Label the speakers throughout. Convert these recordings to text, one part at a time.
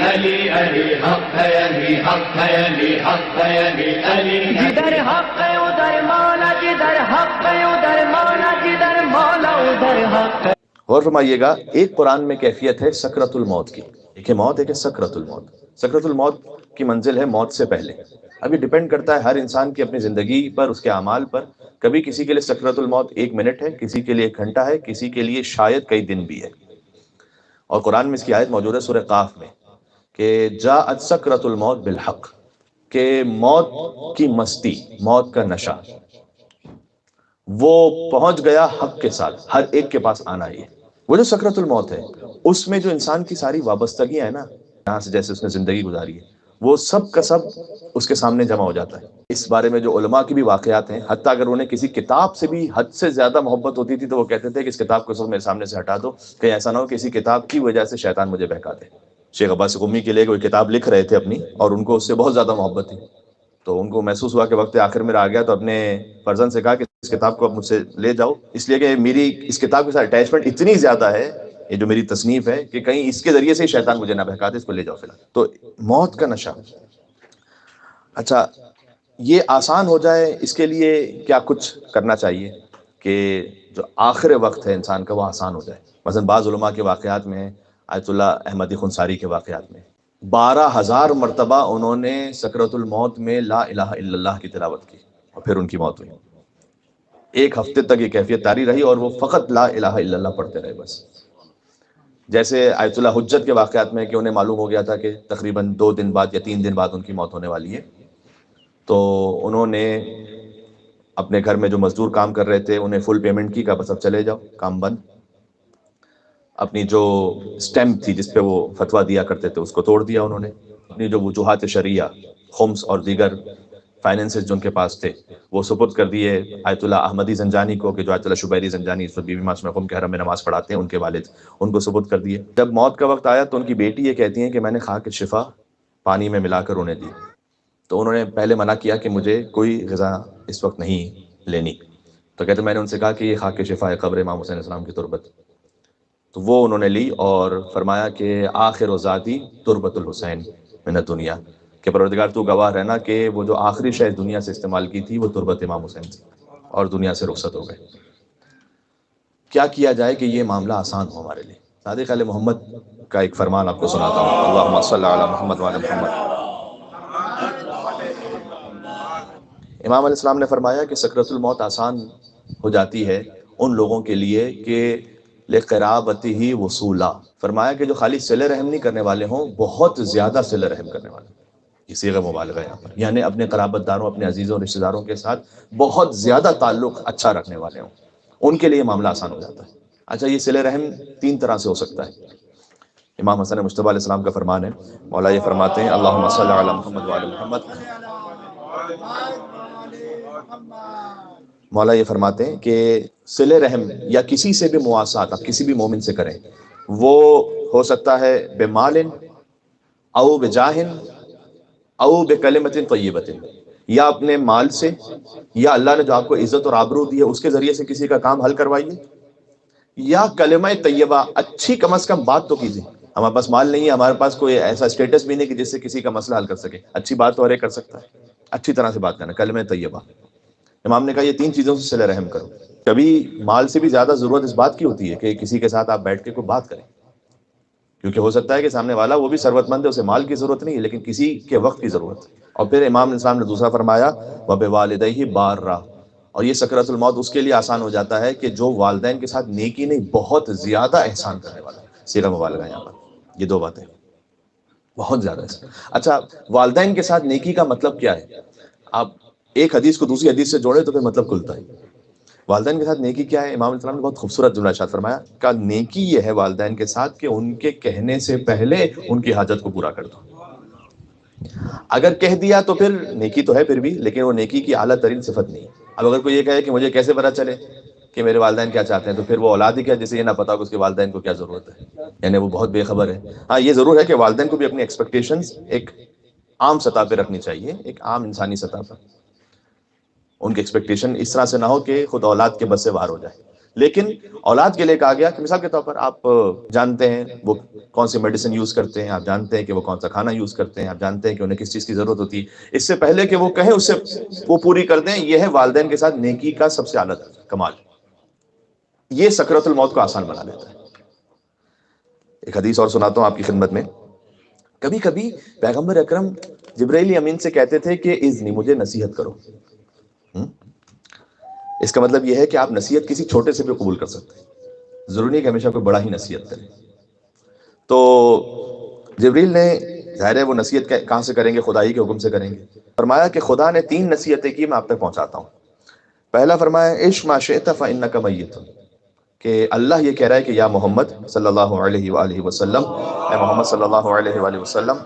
Speaker 1: علی علی حق ہے، علی حق ہے، علی حق ہے، علی علی
Speaker 2: جدھر حق ہے ادھر مولا، جدھر حق ہے ادھر مولا، جدھر مولا ادھر حق ہے۔
Speaker 3: غور فرمائیے گا، ایک قرآن میں کیفیت ہے سکرت الموت کی، ایک ہے موت، ایک ہے سکرت الموت۔ سکرت الموت کی منزل ہے موت سے پہلے۔ اب یہ ڈیپینڈ کرتا ہے ہر انسان کی اپنی زندگی پر، اس کے اعمال پر۔ کبھی کسی کے لیے سکرت الموت 1 منٹ ہے، کسی کے لیے 1 گھنٹہ ہے، کسی کے لیے شاید کئی دن بھی ہے۔ اور قرآن میں اس کی آیت موجود ہے سورہ قاف میں کہ جاءت سکرت الموت بالحق، کہ موت کی مستی، موت کا نشہ وہ پہنچ گیا حق کے ساتھ، ہر ایک کے پاس آنا ہی ہے۔ وہ جو سکرت الموت ہے، اس میں جو انسان کی ساری وابستگیاں ہیں نا، یہاں سے جیسے اس نے زندگی گزاری ہے، وہ سب کا سب اس کے سامنے جمع ہو جاتا ہے۔ اس بارے میں جو علماء کی بھی واقعات ہیں، حتیٰ اگر انہیں کسی کتاب سے بھی حد سے زیادہ محبت ہوتی تھی تو وہ کہتے تھے کہ اس کتاب کو سب میرے سامنے سے ہٹا دو، کہ ایسا نہ ہو کہ اسی کتاب کی وجہ سے شیطان مجھے بہکا دے۔ شیخ عباس قمی کے لیے کوئی کتاب لکھ رہے تھے اپنی، اور ان کو اس سے بہت زیادہ محبت تھی، تو ان کو محسوس ہوا کہ وقت آخر میرا آ گیا، تو اپنے فرزند سے کہا کہ اس کتاب کو اب مجھ سے لے جاؤ، اس لیے کہ میری اس کتاب کے ساتھ اٹیچمنٹ اتنی زیادہ ہے، یہ جو میری تصنیف ہے، کہ کہیں اس کے ذریعے سے شیطان مجھے نہ بہکا دے، اس کو لے جاؤ فی الحال۔ تو موت کا نشہ، اچھا یہ آسان ہو جائے اس کے لیے کیا کچھ کرنا چاہیے کہ جو آخر وقت ہے انسان کا وہ آسان ہو جائے؟ مثلا بعض علماء کے واقعات میں، آیت اللہ احمدی خنساری کے واقعات میں 12,000 مرتبہ انہوں نے سکرت الموت میں لا الہ الا اللہ کی تلاوت کی، اور پھر ان کی موت ہوئی۔ 1 ہفتے تک یہ کیفیت طاری رہی، اور وہ فقط لا الہ الا اللہ پڑھتے رہے بس۔ جیسے آیت اللہ حجت کے واقعات میں کہ انہیں معلوم ہو گیا تھا کہ تقریباً 2 دن بعد یا 3 دن بعد ان کی موت ہونے والی ہے، تو انہوں نے اپنے گھر میں جو مزدور کام کر رہے تھے انہیں فل پیمنٹ کی، کہا بس اب چلے جاؤ، کام بند۔ اپنی جو سٹیمپ تھی جس پہ وہ فتویٰ دیا کرتے تھے اس کو توڑ دیا انہوں نے۔ اپنی جو وجوہات شرعیہ، خمس اور دیگر فائنینسز جو ان کے پاس تھے وہ سپرد کر دیے آیت اللہ احمدی زنجانی کو، کہ جو آیت اللہ شبیری زنجانی اس وقت بی بی معصومہ قم کے حرم میں نماز پڑھاتے ہیں، ان کے والد، ان کو سپرد کر دیے۔ جب موت کا وقت آیا تو ان کی بیٹی یہ کہتی ہیں کہ میں نے خاک شفا پانی میں ملا کر انہیں دی، تو انہوں نے پہلے منع کیا کہ مجھے کوئی غذا اس وقت نہیں لینی، تو کہتے میں نے ان سے کہا کہ یہ خاک شفا ہے قبر امام حسین السلام کی تربت، تو وہ انہوں نے لی اور فرمایا کہ آخر ذاتی تربت الحسین من الدنیا، کہ پروردگار تو گواہ رہنا کہ وہ جو آخری شے دنیا سے استعمال کی تھی وہ تربت امام حسین تھی، اور دنیا سے رخصت ہو گئے۔ کیا کیا جائے کہ یہ معاملہ آسان ہو ہمارے لیے؟ صادق علیہ محمد کا ایک فرمان آپ کو سناتا ہوں، اللہم صلی علی محمد وعلی محمد۔ امام علیہ السلام نے فرمایا کہ سکرت الموت آسان ہو جاتی ہے ان لوگوں کے لیے کہ لقرابتہ وصولا، فرمایا کہ جو خالی صلہ رحم نہیں کرنے والے ہوں، بہت زیادہ صلہ رحم کرنے والے، یہ صیغہ مبالغہ ہے یہاں پر، یعنی اپنے قرابت داروں، اپنے عزیزوں اور رشتہ داروں کے ساتھ بہت زیادہ تعلق اچھا رکھنے والے ہوں، ان کے لیے معاملہ آسان ہو جاتا ہے۔ اچھا یہ صلہ رحم 3 طرح سے ہو سکتا ہے۔ امام حسن مجتبیٰ علیہ السلام کا فرمان ہے، مولا یہ فرماتے ہیں اللہم صلی علی محمد وعلی محمد، مولا یہ فرماتے ہیں کہ صلہ رحم یا کسی سے بھی مواسات آپ کسی بھی مومن سے کریں، وہ ہو سکتا ہے بمال او بجاہ او بکلمت طیبت، یا اپنے مال سے، یا اللہ نے جو آپ کو عزت اور آبرو دی ہے اس کے ذریعے سے کسی کا کام حل کروائیے، یا کلمہ طیبہ، اچھی کم از کم بات تو کیجیے۔ ہمارے پاس مال نہیں ہے، ہمارے پاس کوئی ایسا اسٹیٹس بھی نہیں کہ جس سے کسی کا مسئلہ حل کر سکے، اچھی بات تو ہر ایک کر سکتا ہے، اچھی طرح سے بات کرنا، کلمہ طیبہ۔ امام نے کہا یہ 3 چیزوں سے صلہ رحم کرو۔ کبھی مال سے بھی زیادہ ضرورت اس بات کی ہوتی ہے کہ کسی کے ساتھ آپ بیٹھ کے کوئی بات کریں، کیونکہ ہو سکتا ہے کہ سامنے والا وہ بھی ثروت مند ہے، اسے مال کی ضرورت نہیں ہے لیکن کسی کے وقت کی ضرورت ہے۔ اور پھر امام اسلام نے دوسرا فرمایا وبوالدیہ بارا، اور یہ سکرت الموت اس کے لیے آسان ہو جاتا ہے کہ جو والدین کے ساتھ نیکی نہیں بہت زیادہ احسان کرنے والا ہے، صیغہ مبالغہ یہاں پر، یہ 2 باتیں بہت زیادہ احسان۔ اچھا والدین کے ساتھ نیکی کا مطلب کیا ہے؟ آپ ایک حدیث کو دوسری حدیث سے جوڑے تو پھر مطلب کھلتا ہے۔ والدین کے ساتھ نیکی کیا ہے؟ امام السلام نے بہت خوبصورت جملہ ارشاد فرمایا کہ نیکی یہ ہے والدین کے ساتھ کہ ان کے کہنے سے پہلے ان کی حاجت کو پورا کر دو۔ اگر کہہ دیا تو پھر نیکی تو ہے پھر بھی، لیکن وہ نیکی کی اعلیٰ ترین صفت نہیں۔ اب اگر کوئی یہ کہے کہ مجھے کیسے پتہ چلے کہ میرے والدین کیا چاہتے ہیں، تو پھر وہ اولاد ہی کیا جسے یہ نہ پتا کہ اس کے والدین کو کیا ضرورت ہے، یعنی وہ بہت بے خبر ہے۔ ہاں یہ ضرور ہے کہ والدین کو بھی اپنی ایکسپیکٹیشنز ایک عام سطح پہ رکھنی چاہیے، ایک عام انسانی سطح پر۔ ان کی ایکسپیکٹیشن اس طرح سے نہ ہو کہ خود اولاد کے بس سے باہر ہو جائے، لیکن اولاد کے لیے کہا گیا کہ مثال کے طور پر آپ جانتے ہیں وہ کون سی میڈیسن یوز کرتے ہیں، آپ جانتے ہیں کہ وہ کون سا کھانا یوز کرتے ہیں، آپ جانتے ہیں کہ انہیں کس چیز کی ضرورت ہوتی ہے، اس سے پہلے کہ وہ کہیں اس سے وہ پوری کر دیں، یہ ہے والدین کے ساتھ نیکی کا سب سے اعلیٰ کمال. یہ سکرۃ الموت کو آسان بنا دیتا ہے. ایک حدیث اور سناتا ہوں آپ کی خدمت میں. کبھی کبھی پیغمبر اکرم جبرائیل امین سے کہتے تھے کہ اذنی، مجھے نصیحت کرو. اس کا مطلب یہ ہے کہ آپ نصیحت کسی چھوٹے سے بھی قبول کر سکتے ہیں، ضروری نہیں کہ ہمیشہ کوئی بڑا ہی نصیحت کرے. تو جبریل نے، ظاہر ہے وہ نصیحت کہاں سے کریں گے؟ خدائی کے حکم سے کریں گے. فرمایا کہ خدا نے 3 نصیحتیں کی، میں آپ تک پہنچاتا ہوں. پہلا فرمایا عش ما شئت فانک میت، کہ اللہ یہ کہہ رہا ہے کہ یا محمد صلی اللہ علیہ وآلہ وسلم، اے محمد صلی اللہ علیہ وآلہ وسلم،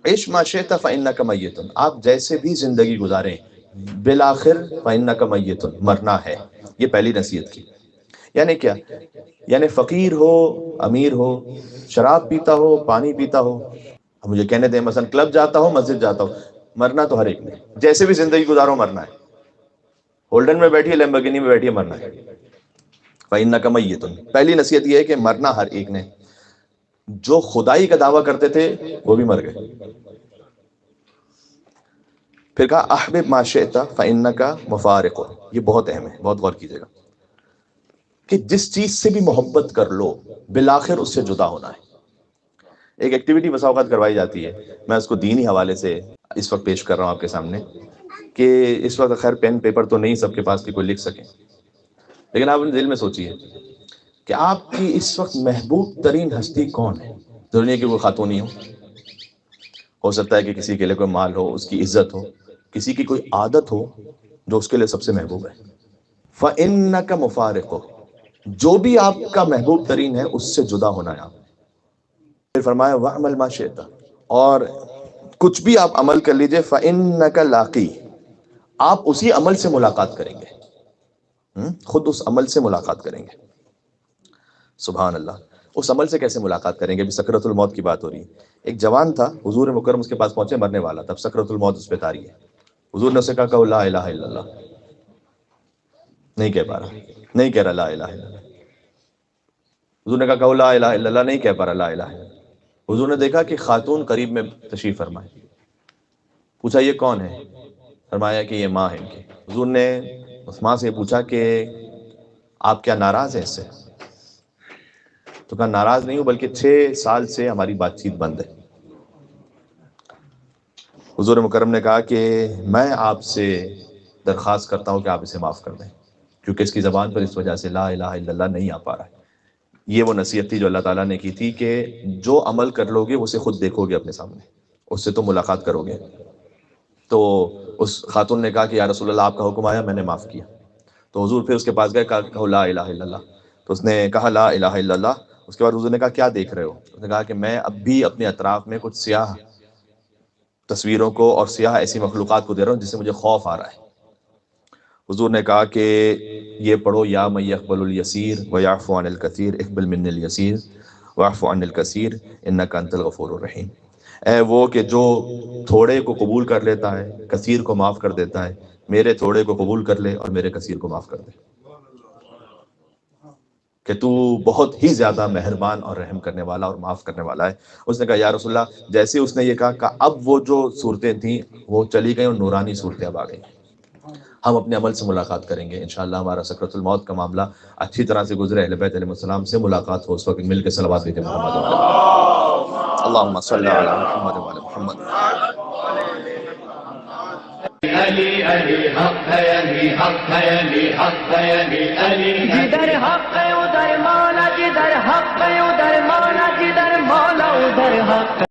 Speaker 3: عش ما شئت فانک میت، آپ جیسے بھی زندگی گزاریں بالآخر فانک میت، مرنا ہے. یہ پہلی نصیحت کی. یعنی کیا؟ یعنی فقیر ہو، امیر ہو، شراب پیتا ہو، پانی پیتا ہو، مجھے کہنے دیں مثلا کلب جاتا ہو، مسجد جاتا ہو، مرنا تو ہر ایک نے. جیسے بھی زندگی گزارو مرنا ہے. ہولڈن میں بیٹھی ہے، لیمبورگینی میں بیٹھی ہے، مرنا ہے. فانک میت، پہلی نصیحت یہ ہے کہ مرنا ہر ایک نے. جو خدائی کا دعویٰ کرتے تھے وہ بھی مر گئے. پھر کہا احبب ما شئت فانک مفارق، یہ بہت اہم ہے، بہت غور کیجیے گا کہ جس چیز سے بھی محبت کر لو بالآخر اس سے جدا ہونا ہے. ایک ایکٹیویٹی بسا اوقات کروائی جاتی ہے، میں اس کو دینی حوالے سے اس وقت پیش کر رہا ہوں آپ کے سامنے، کہ اس وقت خیر پین پیپر تو نہیں سب کے پاس کہ کوئی لکھ سکے، لیکن آپ اپنے دل میں سوچئے کہ آپ کی اس وقت محبوب ترین ہستی کون ہے؟ ضروری نہیں کہ وہ خاتون ہی ہو سکتا ہے کہ کسی کے لیے کوئی مال ہو، اس کی عزت ہو، کسی کی کوئی عادت ہو جو اس کے لیے سب سے محبوب ہے. فَإِنَّكَ مُفَارِقُ، جو بھی آپ کا محبوب ترین ہے اس سے جدا ہونا ہے آپ. پھر فرمایا وَعْمَلْ مَا شِئْتَ، اور کچھ بھی آپ عمل کر لیجئے، فَإِنَّكَ لَاقِي، آپ اسی عمل سے ملاقات کریں گے، خود اس عمل سے ملاقات کریں گے. سبحان اللہ. اس عمل سے کیسے ملاقات کریں گے؟ ابھی سکرۃ الموت کی بات ہو رہی ہے. ایک جوان تھا، حضور مکرم اس کے پاس پہنچے، مرنے والا تھا، سکرۃ الموت اس پہ طاری ہے. حضور نے اسے کہا کہ لا الہ الا اللہ، نہیں کہہ پا رہا، نہیں کہہ رہا لا الہ الا اللہ. حضور نے کہا لا الہ الا اللہ، نہیں کہہ پا رہا لا الہ الا اللہ. حضور نے دیکھا کہ خاتون قریب میں تشریف فرمائے، پوچھا یہ کون ہے؟ فرمایا کہ یہ ماں ہے ان کی. حضور نے اس ماں سے پوچھا کہ آپ کیا ناراض ہیں اس سے؟ تو کہا ناراض نہیں ہوں، بلکہ 6 سال سے ہماری بات چیت بند ہے. حضور مکرم نے کہا کہ میں آپ سے درخواست کرتا ہوں کہ آپ اسے معاف کر دیں، کیونکہ اس کی زبان پر اس وجہ سے لا الہ الا اللہ نہیں آ پا رہا ہے. یہ وہ نصیحت تھی جو اللہ تعالیٰ نے کی تھی کہ جو عمل کر لو گے اسے خود دیکھو گے اپنے سامنے، اس سے تو ملاقات کرو گے. تو اس خاتون نے کہا کہ یا رسول اللہ آپ کا حکم آیا، میں نے معاف کیا. تو حضور پھر اس کے پاس گئے، کہا لا الہ الا اللہ. تو اس نے کہا لا الہ الا اللہ. اس کے بعد حضور نے کہا کیا دیکھ رہے ہو؟ اس نے کہا کہ میں اب بھی اپنے اطراف میں کچھ سیاہ تصویروں کو اور سیاہ ایسی مخلوقات کو دے رہا ہوں جس سے مجھے خوف آ رہا ہے. حضور نے کہا کہ یہ پڑھو یا من یقبل الیسیر ویعفو عن الکثیر اقبل من الیسیر واعف عن الکثیر انک انت الغفور الرحیم. اے وہ کہ جو تھوڑے کو قبول کر لیتا ہے، کثیر کو معاف کر دیتا ہے، میرے تھوڑے کو قبول کر لے اور میرے کثیر کو معاف کر دے، کہ تو بہت ہی زیادہ مہربان اور رحم کرنے والا اور معاف کرنے والا ہے. اس نے کہا یا رسول اللہ، جیسے اس نے یہ کہا کہ اب وہ جو صورتیں تھیں وہ چلی گئیں اور نورانی صورتیں اب آ گئیں. ہم اپنے عمل سے ملاقات کریں گے انشاءاللہ. ہمارا سکرۃ الموت کا معاملہ اچھی طرح سے گزرے، اہل بیت علیہ السلام سے ملاقات ہو. اس وقت مل کے صلوات بھیجیں محمد اللہم صلی علی محمد وعلی محمد.
Speaker 1: علی علی حق ہے، علی حق ہے، علی حق ہے، علی علی
Speaker 2: جدھر حق ہے ادھر مولا، جدھر حق ہے ادھر مولا، جدھر مولا ادھر حق.